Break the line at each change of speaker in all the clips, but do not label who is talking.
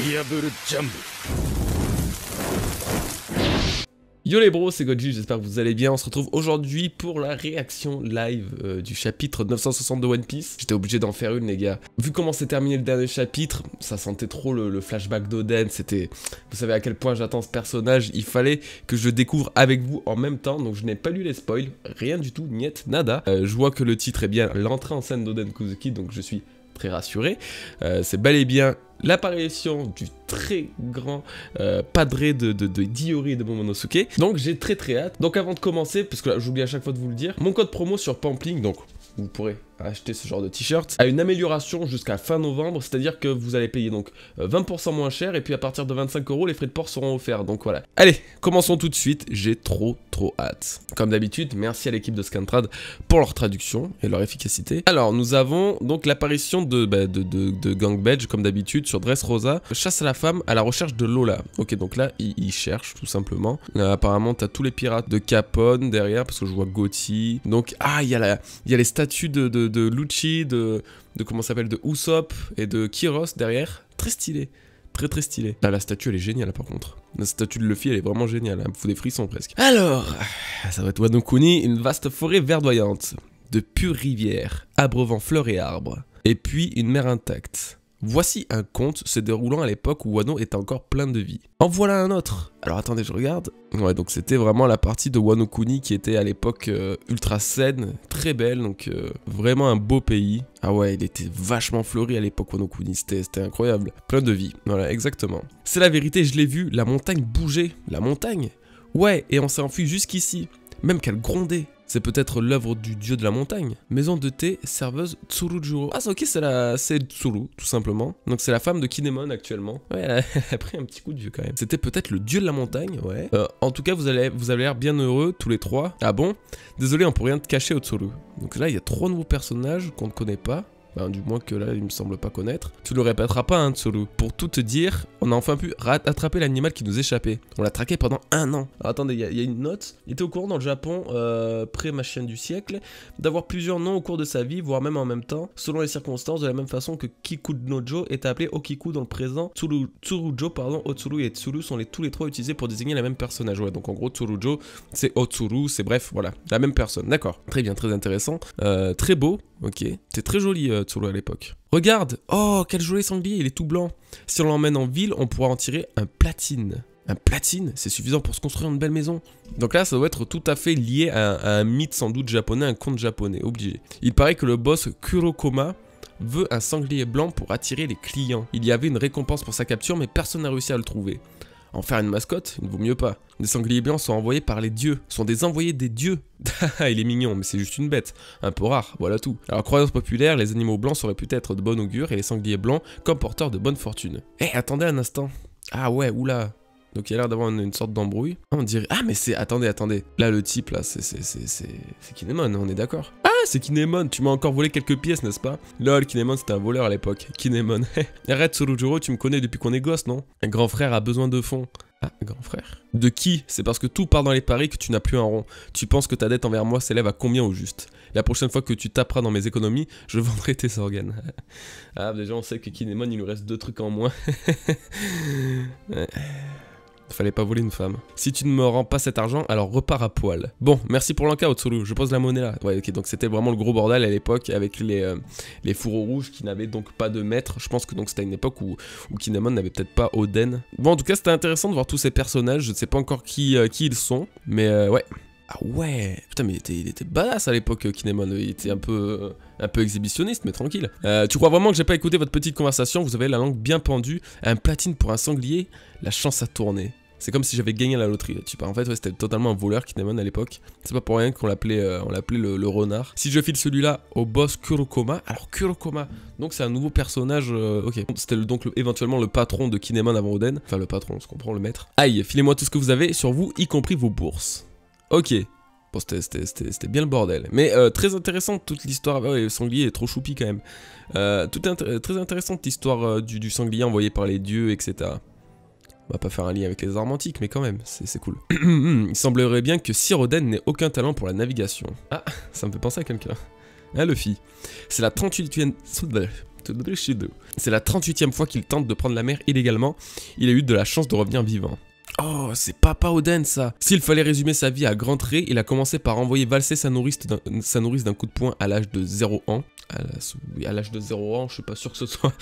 Diable Jump.
Yo les bros, c'est Godji, j'espère que vous allez bien. On se retrouve aujourd'hui pour la réaction live du chapitre 960 de One Piece. J'étais obligé d'en faire une les gars. Vu comment s'est terminé le dernier chapitre, ça sentait trop le flashback d'Oden. C'était, vous savez à quel point j'attends ce personnage. Il fallait que je le découvre avec vous en même temps. Donc je n'ai pas lu les spoils, rien du tout, niet, nada. Je vois que le titre est bien l'entrée en scène d'Oden Kozuki, donc je suis très rassuré. C'est bel et bien l'apparition du très grand padré de Diyori et de Momonosuke. Donc j'ai très hâte. Donc avant de commencer, parce que là j'oublie à chaque fois de vous le dire, mon code promo sur Pampling, donc vous pourrez acheter ce genre de t-shirt, a une amélioration jusqu'à fin novembre, c'est-à-dire que vous allez payer donc 20% moins cher, et puis à partir de 25 €, les frais de port seront offerts, donc voilà. Allez, commençons tout de suite, j'ai trop hâte. Comme d'habitude, merci à l'équipe de Scantrad pour leur traduction et leur efficacité. Alors, nous avons donc l'apparition de Gang Badge, comme d'habitude, sur Dressrosa, chasse à la femme à la recherche de Lola. Ok, donc là, il cherche, tout simplement. Apparemment, t'as tous les pirates de Capone derrière, parce que je vois Gotti. Donc, ah, il y a les statues de Lucci, de comment ça s'appelle, de Usopp et de Kyros derrière. Très stylé. Très stylé. Là, la statue, elle est géniale, par contre. La statue de Luffy, elle est vraiment géniale. Elle me fout des frissons, presque. Alors, ça va être Wano Kuni, une vaste forêt verdoyante, de pures rivières, abreuvant fleurs et arbres, et puis une mer intacte. Voici un conte se déroulant à l'époque où Wano était encore plein de vie. En voilà un autre. Alors attendez, je regarde. Ouais, donc c'était vraiment la partie de Wano Kuni qui était à l'époque ultra saine, très belle, donc vraiment un beau pays. Ah ouais, il était vachement fleuri à l'époque Wano Kuni, c'était incroyable. Plein de vie, voilà, exactement. C'est la vérité, je l'ai vu, la montagne bougeait. La montagne? Ouais, et on s'est enfui jusqu'ici. Même qu'elle grondait. C'est peut-être l'œuvre du dieu de la montagne. Maison de thé, serveuse Tsurujuro. Ah, ok, c'est Tsuru, tout simplement. Donc c'est la femme de Kinemon actuellement. Ouais, elle a pris un petit coup de vieux quand même. C'était peut-être le dieu de la montagne, ouais. En tout cas, vous avez l'air bien heureux, tous les trois. Ah bon? Désolé, on peut rien te cacher au Tsuru. Donc là, il y a 3 nouveaux personnages qu'on ne connaît pas. Ben, du moins que là, il me semble pas connaître. Tu le répéteras pas, hein, Tsuru. Pour tout te dire, on a enfin pu attraper l'animal qui nous échappait. On l'a traqué pendant 1 an. Alors attendez, il y a une note. Il était au courant dans le Japon, pré-machine du siècle, d'avoir plusieurs noms au cours de sa vie, voire même en même temps, selon les circonstances, de la même façon que Kikunojo est appelé Okiku dans le présent. Tsurujo, pardon, Otsuru et Tsuru sont tous les 3 utilisés pour désigner la même personnage. Ouais, donc en gros, Tsurujo, c'est Otsuru, c'est bref, voilà, la même personne. D'accord, très bien, très intéressant. Très beau, ok. C'est très joli, Tsuru à l'époque. Regarde, oh, quel joli sanglier, il est tout blanc. Si on l'emmène en ville, on pourra en tirer un platine. Un platine, c'est suffisant pour se construire une belle maison. Donc là, ça doit être tout à fait lié à un mythe sans doute japonais, un conte japonais, obligé. Il paraît que le boss Kurokoma veut un sanglier blanc pour attirer les clients. Il y avait une récompense pour sa capture, mais personne n'a réussi à le trouver. En faire une mascotte, il ne vaut mieux pas. Les sangliers blancs sont envoyés par les dieux, sont des envoyés des dieux. Il est mignon, mais c'est juste une bête, un peu rare, voilà tout. Alors, croyance populaire, les animaux blancs seraient peut-être de bon augure et les sangliers blancs comme porteurs de bonne fortune. Eh, attendez un instant. Ah ouais, oula. Donc il a l'air d'avoir une sorte d'embrouille. On dirait... Ah mais c'est... Attendez. Là le type là, c'est Kinemon, on est d'accord? Ah c'est Kinemon, tu m'as encore volé quelques pièces, n'est-ce pas? Lol, Kinemon c'était un voleur à l'époque. Kinemon. Arrête Tsurujuro, tu me connais depuis qu'on est gosse, non? Un grand frère a besoin de fonds. Ah, grand frère. De qui? C'est parce que tout part dans les paris que tu n'as plus un rond. Tu penses que ta dette envers moi s'élève à combien au juste? La prochaine fois que tu taperas dans mes économies, je vendrai tes organes. Ah, déjà on sait que Kinemon il lui reste 2 trucs en moins. Ouais. Fallait pas voler une femme. Si tu ne me rends pas cet argent, alors repars à poil. Bon, merci pour l'enca, Otsuru. Je pose la monnaie là. Ouais, ok, donc c'était vraiment le gros bordel à l'époque avec les fourreaux rouges qui n'avaient donc pas de maître. Je pense que donc c'était une époque où Kinemon n'avait peut-être pas Oden. Bon, en tout cas, c'était intéressant de voir tous ces personnages. Je ne sais pas encore qui ils sont, mais ouais. Ah ouais, putain mais il était badass à l'époque Kinemon, il était un peu exhibitionniste mais tranquille. Tu crois vraiment que j'ai pas écouté votre petite conversation? Vous avez la langue bien pendue, un platine pour un sanglier, la chance a tourné. C'est comme si j'avais gagné à la loterie, tu vois. En fait ouais, c'était totalement un voleur Kinemon à l'époque. C'est pas pour rien qu'on l'appelait le renard. Si je file celui-là au boss Kurokoma, alors Kurokoma, donc c'est un nouveau personnage, ok. C'était donc éventuellement le patron de Kinemon avant Oden, enfin le patron, on se comprend, le maître. Aïe, filez-moi tout ce que vous avez sur vous, y compris vos bourses. Ok, bon c'était bien le bordel, mais très intéressante toute l'histoire, ouais, le sanglier est trop choupi quand même. Très intéressante l'histoire du sanglier envoyé par les dieux, etc. On va pas faire un lien avec les armes antiques, mais quand même, c'est cool. Il semblerait bien que Sir Oden n'ait aucun talent pour la navigation. Ah, ça me fait penser à quelqu'un. Hein, Luffy. C'est la 38e... C'est la 38e fois qu'il tente de prendre la mer illégalement. Il a eu de la chance de revenir vivant. Oh, c'est Papa Oden ça. S'il fallait résumer sa vie à grands traits, il a commencé par envoyer valser sa nourrice d'un coup de poing à l'âge de 0 ans. À l'âge de 0 ans, je suis pas sûr que ce soit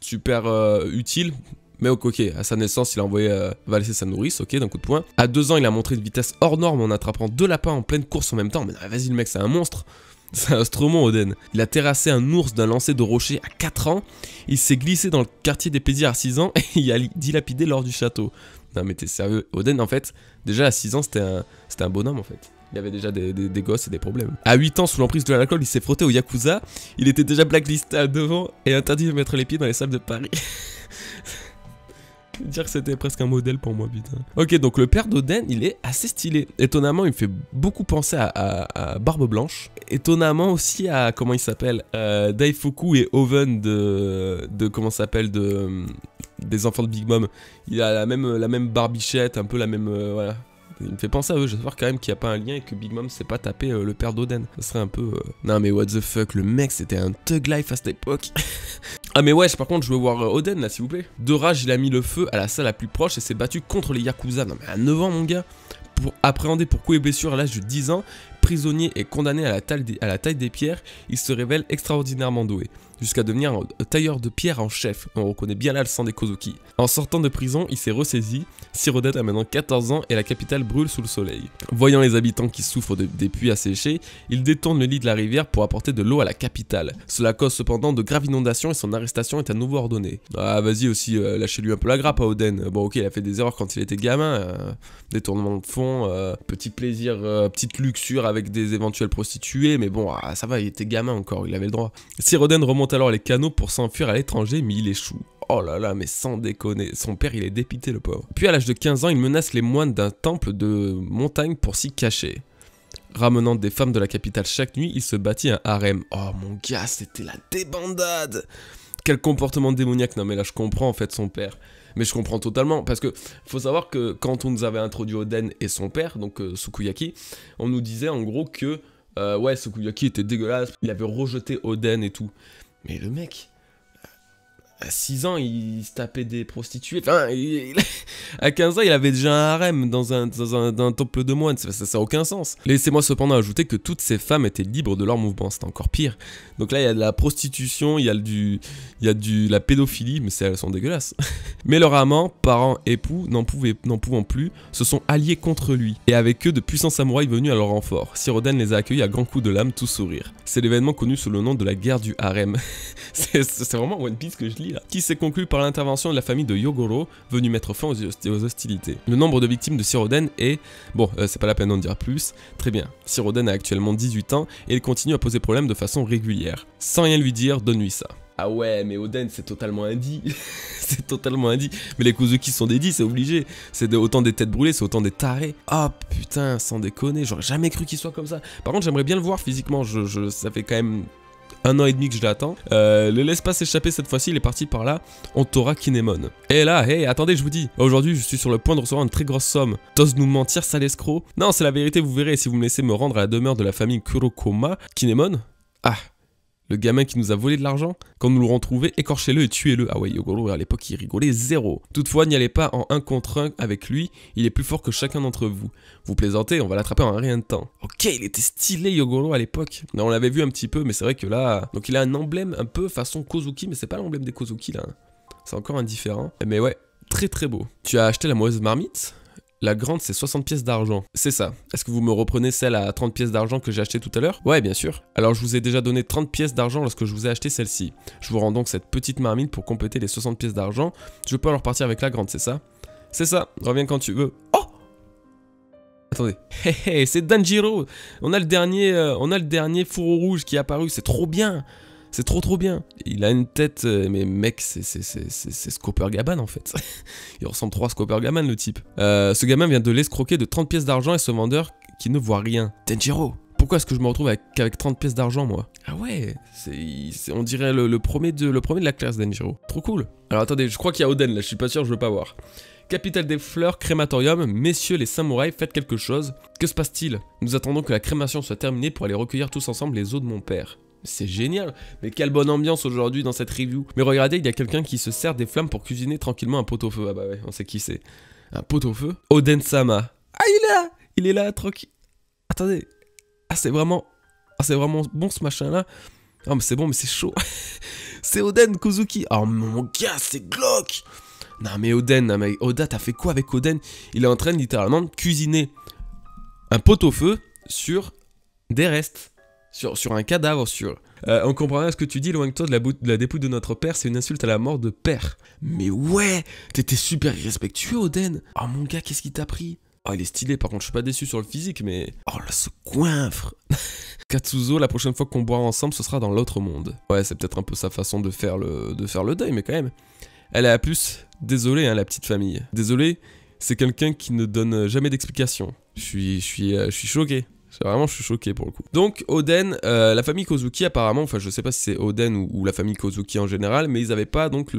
super utile. Mais ok, à sa naissance, il a envoyé valser sa nourrice, ok, d'un coup de poing. À 2 ans, il a montré une vitesse hors norme en attrapant 2 lapins en pleine course en même temps. Mais non, vas-y le mec, c'est un monstre. C'est un stromon, Oden. Il a terrassé un ours d'un lancer de rocher à 4 ans. Il s'est glissé dans le quartier des plaisirs à 6 ans et il a dilapidé l'or du château. Non mais t'es sérieux, Oden en fait, déjà à 6 ans c'était un bonhomme en fait. Il avait déjà des gosses et des problèmes. À 8 ans, sous l'emprise de l'alcool, il s'est frotté au Yakuza. Il était déjà blacklisté à 9 ans et interdit de mettre les pieds dans les salles de Paris. Dire que c'était presque un modèle pour moi, putain. Ok, donc le père d'Oden, il est assez stylé. Étonnamment, il me fait beaucoup penser à Barbe Blanche. Étonnamment aussi à, comment il s'appelle, Daifuku et Oven comment ça s'appelle, des enfants de Big Mom. Il a la même barbichette, un peu la même, voilà. Il me fait penser à eux, j'espère quand même qu'il n'y a pas un lien et que Big Mom s'est pas tapé le père d'Oden. Ça serait un peu... Non mais what the fuck, le mec c'était un thug life à cette époque. Ah mais ouais, par contre je veux voir Oden là s'il vous plaît. De rage il a mis le feu à la salle la plus proche et s'est battu contre les Yakuza. Non mais à 9 ans mon gars. Pour appréhender pour coups et blessures à l'âge de 10 ans, prisonnier et condamné à la taille des pierres, il se révèle extraordinairement doué, jusqu'à devenir un tailleur de pierre en chef. On reconnaît bien là le sang des Kozuki. En sortant de prison, il s'est ressaisi. Siroden a maintenant 14 ans et la capitale brûle sous le soleil. Voyant les habitants qui souffrent des puits asséchés, il détourne le lit de la rivière pour apporter de l'eau à la capitale. Cela cause cependant de graves inondations et son arrestation est à nouveau ordonnée. Ah vas-y aussi, lâchez-lui un peu la grappe à Oden. Bon ok, il a fait des erreurs quand il était gamin, détournement de fonds, petit plaisir, petite luxure avec des éventuelles prostituées, mais bon, ça va, il était gamin encore, il avait le droit. Siroden remonte alors les canaux pour s'enfuir à l'étranger, mais il échoue. Oh là là, mais sans déconner, son père il est dépité le pauvre. Puis à l'âge de 15 ans, il menace les moines d'un temple de montagne pour s'y cacher. Ramenant des femmes de la capitale chaque nuit, il se bâtit un harem. Oh mon gars, c'était la débandade. Quel comportement démoniaque. Non mais là je comprends en fait son père. Mais je comprends totalement, parce que faut savoir que quand on nous avait introduit Oden et son père, donc Sukuyaki, on nous disait en gros que ouais, Sukuyaki était dégueulasse, il avait rejeté Oden et tout. Mais le mec, à 6 ans, il se tapait des prostituées. Enfin, à 15 ans, il avait déjà un harem dans un temple de moines. Ça n'a aucun sens. Laissez-moi cependant ajouter que toutes ces femmes étaient libres de leur mouvement. C'était encore pire. Donc là, il y a de la prostitution, il y a la pédophilie, mais elles sont dégueulasses. Mais leurs amants, parents, époux, n'en pouvant plus, se sont alliés contre lui. Et avec eux, de puissants samouraïs venus à leur renfort. Siroden les a accueillis à grands coups de lame, tout sourire. C'est l'événement connu sous le nom de la guerre du harem. C'est vraiment One Piece que je lis là. Qui s'est conclu par l'intervention de la famille de Yogoro, venue mettre fin aux hostilités. Le nombre de victimes de Siroden est... Bon, c'est pas la peine d'en dire plus. Très bien. Siroden a actuellement 18 ans et il continue à poser problème de façon régulière. Sans rien lui dire, donne-lui ça. Ah ouais, mais Oden, c'est totalement indie. C'est totalement indie. Mais les Kozuki sont des dits, c'est obligé. C'est autant des têtes brûlées, c'est autant des tarés. Ah oh, putain, sans déconner, j'aurais jamais cru qu'il soit comme ça. Par contre, j'aimerais bien le voir physiquement. Ça fait quand même 1 an et demi que je l'attends. Le laisse pas s'échapper cette fois-ci, il est parti par là. Ontora Kinemon. Et là, hey, attendez, je vous dis. Aujourd'hui, je suis sur le point de recevoir une très grosse somme. T'oses nous mentir, sale escroc? Non, c'est la vérité, vous verrez. Si vous me laissez me rendre à la demeure de la famille Kurokoma. Kinemon? Ah, le gamin qui nous a volé de l'argent? Quand nous l'aurons trouvé, écorchez-le et tuez-le. Ah ouais, Yogoro, à l'époque, il rigolait zéro. Toutefois, n'y allez pas en 1 contre 1 avec lui, il est plus fort que chacun d'entre vous. Vous plaisantez, on va l'attraper en rien de temps. Ok, il était stylé, Yogoro, à l'époque. On l'avait vu un petit peu, mais c'est vrai que là... Donc il a un emblème un peu façon Kozuki, mais c'est pas l'emblème des Kozuki, là. C'est encore indifférent. Mais ouais, très très beau. Tu as acheté la mauvaise marmite? La grande, c'est 60 pièces d'argent. C'est ça. Est-ce que vous me reprenez celle à 30 pièces d'argent que j'ai achetée tout à l'heure? Ouais, bien sûr. Alors, je vous ai déjà donné 30 pièces d'argent lorsque je vous ai acheté celle-ci. Je vous rends donc cette petite marmite pour compléter les 60 pièces d'argent. Je peux alors partir avec la grande, c'est ça? C'est ça. Reviens quand tu veux. Oh! Attendez. Hé hé, c'est Danjiro. On a le dernier fourreau rouge qui est apparu. C'est trop bien. C'est trop bien. Il a une tête, mais mec, c'est Scooper Gaban en fait. Il ressemble trop à Scooper Gaban le type. Ce gamin vient de l'escroquer de 30 pièces d'argent et ce vendeur qui ne voit rien. Denjiro, pourquoi est-ce que je me retrouve avec 30 pièces d'argent moi? Ah ouais, on dirait le premier de la classe Denjiro. Trop cool. Alors attendez, je crois qu'il y a Oden là, je suis pas sûr, je veux pas voir. Capitale des fleurs, crématorium, messieurs les samouraïs, faites quelque chose. Que se passe-t-il? Nous attendons que la crémation soit terminée pour aller recueillir tous ensemble les os de mon père. C'est génial. Mais quelle bonne ambiance aujourd'hui dans cette review. Mais regardez, il y a quelqu'un qui se sert des flammes pour cuisiner tranquillement un pot-au-feu. Ah bah ouais, on sait qui c'est. Un pot-au-feu. Oden-sama. Ah, il est là. Il est là, tranquille. Attendez. Ah, c'est vraiment bon ce machin-là. Ah, mais c'est bon, mais c'est chaud. C'est Oden Kozuki. Oh, mon gars, c'est glauque. Non, mais Oden, non, mais Oda, t'as fait quoi avec Oden? Il est en train de littéralement cuisiner un pot-au-feu sur des restes. Sur un cadavre, on comprend rien ce que tu dis, loin de toi de la dépouille de notre père, c'est une insulte à la mort de père. Mais ouais, t'étais super irrespectueux, Oden. Oh mon gars, qu'est-ce qui t'a pris? Oh, il est stylé, par contre, je suis pas déçu sur le physique, mais... Oh là, ce coinfre. Katsuzo, la prochaine fois qu'on boira ensemble, ce sera dans l'autre monde. Ouais, c'est peut-être un peu sa façon de faire le deuil, mais quand même. Elle est à plus. Désolé, hein, la petite famille. Désolé, c'est quelqu'un qui ne donne jamais d'explication. Je suis choqué. Vraiment, je suis choqué pour le coup. Donc, Oden, la famille Kozuki, apparemment, enfin, je sais pas si c'est Oden ou la famille Kozuki en général, mais ils avaient pas donc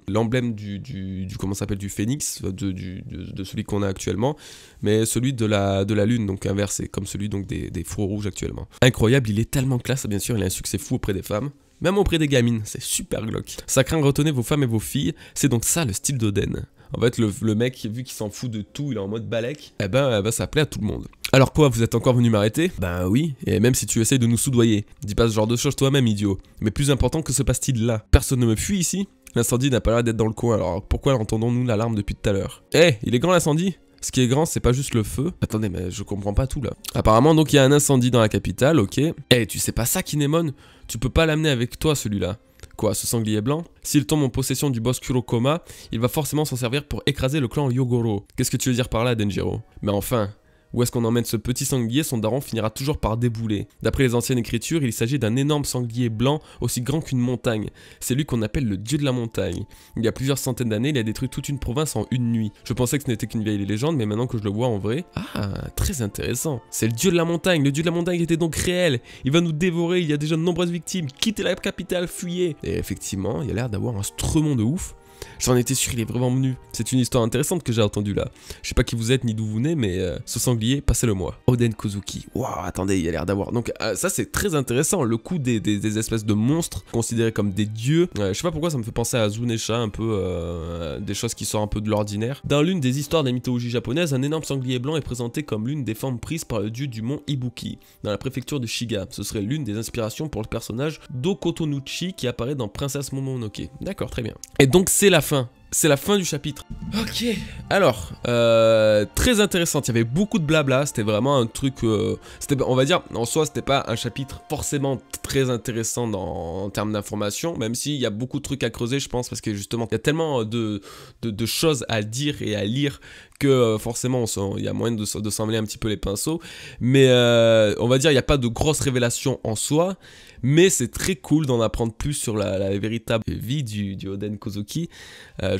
l'emblème du comment s'appelle, du phénix, de celui qu'on a actuellement, mais celui de la lune, donc inversé, comme celui donc des faux rouges actuellement. Incroyable, il est tellement classe, bien sûr, il a un succès fou auprès des femmes. Même auprès des gamines, c'est super glauque. Ça craint, retenez vos femmes et vos filles, c'est donc ça le style d'Oden. En fait, le mec, vu qu'il s'en fout de tout, il est en mode balèque, eh ben, ça plaît à tout le monde. Alors quoi, vous êtes encore venu m'arrêter? Ben oui, et même si tu essayes de nous soudoyer. Dis pas ce genre de choses toi-même, idiot. Mais plus important, que se passe-t-il là? Personne ne me fuit ici? L'incendie n'a pas l'air d'être dans le coin, alors pourquoi entendons-nous l'alarme depuis tout à l'heure? Eh, il est grand l'incendie? Ce qui est grand, c'est pas juste le feu. Attendez, mais je comprends pas tout là. Apparemment, donc il y a un incendie dans la capitale, ok. Eh, tu sais pas ça, Kinemon? Tu peux pas l'amener avec toi, celui-là. Quoi, ce sanglier blanc? S'il tombe en possession du boss Kurokoma, il va forcément s'en servir pour écraser le clan Yogoro. Qu'est-ce que tu veux dire par là, Denjiro? Mais enfin, où est-ce qu'on emmène ce petit sanglier? Son daron finira toujours par débouler. D'après les anciennes écritures, il s'agit d'un énorme sanglier blanc aussi grand qu'une montagne. C'est lui qu'on appelle le dieu de la montagne. Il y a plusieurs centaines d'années, il a détruit toute une province en une nuit. Je pensais que ce n'était qu'une vieille légende, mais maintenant que je le vois en vrai... Ah, très intéressant. C'est le dieu de la montagne. Le dieu de la montagne était donc réel. Il va nous dévorer, il y a déjà de nombreuses victimes. Quittez la capitale, fuyez. Et effectivement, il a l'air d'avoir un stremon de ouf. J'en étais sûr, il est vraiment venu. C'est une histoire intéressante que j'ai entendue là. Je sais pas qui vous êtes ni d'où vous venez, mais ce sanglier, passez-le moi. Oden Kozuki. Waouh, attendez, il a l'air d'avoir... Donc ça c'est très intéressant, le coup des espèces de monstres considérés comme des dieux. Je sais pas pourquoi ça me fait penser à Zunesha, un peu des choses qui sortent un peu de l'ordinaire. Dans l'une des histoires des mythologies japonaises, un énorme sanglier blanc est présenté comme l'une des formes prises par le dieu du mont Ibuki, dans la préfecture de Shiga. Ce serait l'une des inspirations pour le personnage d'Okotonuchi qui apparaît dans Princesse Mononoke. D'accord, très bien. Et donc c'est la fin. C'est la fin du chapitre. Ok, alors, très intéressante, il y avait beaucoup de blabla, c'était vraiment un truc, on va dire, en soi, c'était pas un chapitre forcément très intéressant en termes d'information, même s'il y a beaucoup de trucs à creuser, je pense, parce que justement, il y a tellement de choses à dire et à lire que forcément, il y a moyen de s'emmêler un petit peu les pinceaux, mais on va dire, il n'y a pas de grosses révélations en soi, mais c'est très cool d'en apprendre plus sur la véritable vie du Oden Kozuki.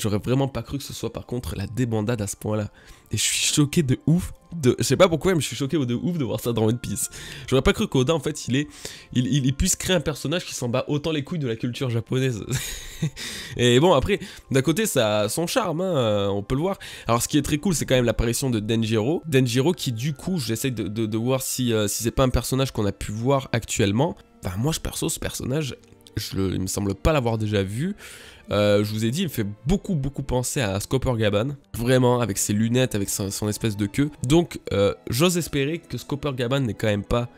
J'aurais vraiment pas cru que ce soit par contre la débandade à ce point-là. Et je suis choqué de ouf. Je sais pas pourquoi, mais je suis choqué de ouf de voir ça dans One Piece. J'aurais pas cru qu'Oda, en fait, il puisse créer un personnage qui s'en bat autant les couilles de la culture japonaise. Et bon, après, d'un côté, ça a son charme, hein, on peut le voir. Alors, ce qui est très cool, c'est quand même l'apparition de Denjiro. Denjiro qui, du coup, j'essaie de voir si c'est pas un personnage qu'on a pu voir actuellement. Bah, moi, perso, ce personnage, il me semble pas l'avoir déjà vu. Je vous ai dit, il me fait beaucoup penser à Scopper Gaban. Vraiment, avec ses lunettes, avec son espèce de queue. Donc, j'ose espérer que Scopper Gaban n'est quand même pas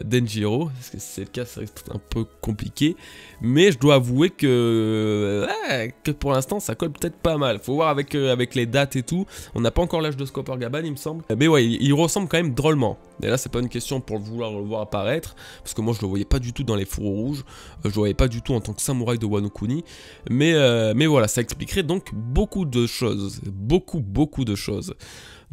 Denjiro. Parce que si c'est le cas, ça risque d'être un peu compliqué. Mais je dois avouer que pour l'instant, ça colle peut-être pas mal. Faut voir avec les dates et tout. On n'a pas encore l'âge de Scopper Gaban, il me semble. Mais ouais, il ressemble quand même drôlement. Et là, c'est pas une question pour vouloir le voir apparaître. Parce que moi, je le voyais pas du tout dans les fourreaux rouges. Je le voyais pas du tout en tant que samouraï de Wano Kuni. Mais voilà, ça expliquerait donc beaucoup de choses. Beaucoup de choses.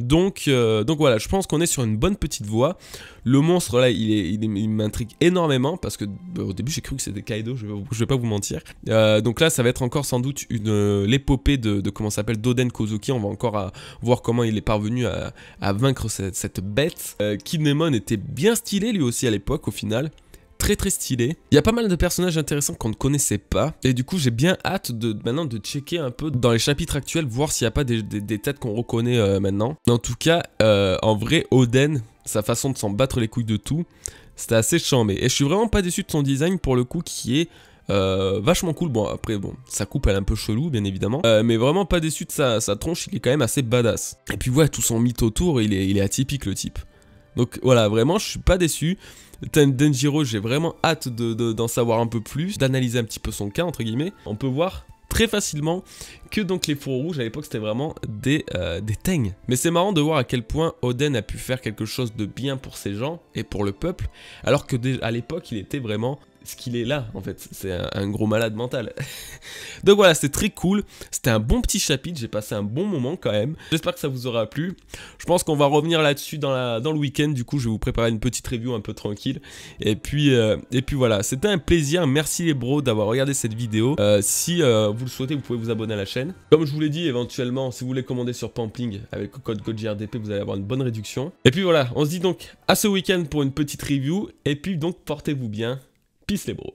Donc voilà, je pense qu'on est sur une bonne petune voie. Le monstre là, il m'intrigue énormément parce que au début j'ai cru que c'était Kaido, je vais pas vous mentir. Donc là ça va être encore sans doute l'épopée de comment s'appelle d'Oden Kozuki. On va encore voir comment il est parvenu à vaincre cette bête. Kinemon était bien stylé lui aussi à l'époque au final. Très stylé. Il y a pas mal de personnages intéressants qu'on ne connaissait pas. Et du coup, j'ai bien hâte maintenant de checker un peu dans les chapitres actuels, voir s'il n'y a pas des têtes qu'on reconnaît maintenant. En tout cas, en vrai, Oden, sa façon de s'en battre les couilles de tout, C'était assez chambé. Et je suis vraiment pas déçu de son design pour le coup qui est vachement cool. Bon après bon, sa coupe elle est un peu chelou bien évidemment. Mais vraiment pas déçu de sa tronche, il est quand même assez badass. Et puis ouais, tout son mythe autour, il est atypique le type. Donc voilà, vraiment je suis pas déçu. Denjiro, j'ai vraiment hâte d'en savoir un peu plus, d'analyser un petit peu son cas entre guillemets. On peut voir très facilement que donc les fourreaux rouges à l'époque c'était vraiment des teignes. Mais c'est marrant de voir à quel point Oden a pu faire quelque chose de bien pour ces gens et pour le peuple, alors que à l'époque il était vraiment ce qu'il est là en fait, c'est un gros malade mental. Donc voilà, c'est très cool, c'était un bon petit chapitre, j'ai passé un bon moment quand même, j'espère que ça vous aura plu. Je pense qu'on va revenir là-dessus dans le week-end, du coup je vais vous préparer une petite review un peu tranquille, et puis voilà, c'était un plaisir, merci les bros d'avoir regardé cette vidéo. Si vous le souhaitez, vous pouvez vous abonner à la chaîne. Comme je vous l'ai dit, éventuellement, si vous voulez commander sur Pampling avec le code GODJRDP, vous allez avoir une bonne réduction. Et puis voilà, on se dit donc à ce week-end pour une petite review, et puis donc portez-vous bien. Peace les bros.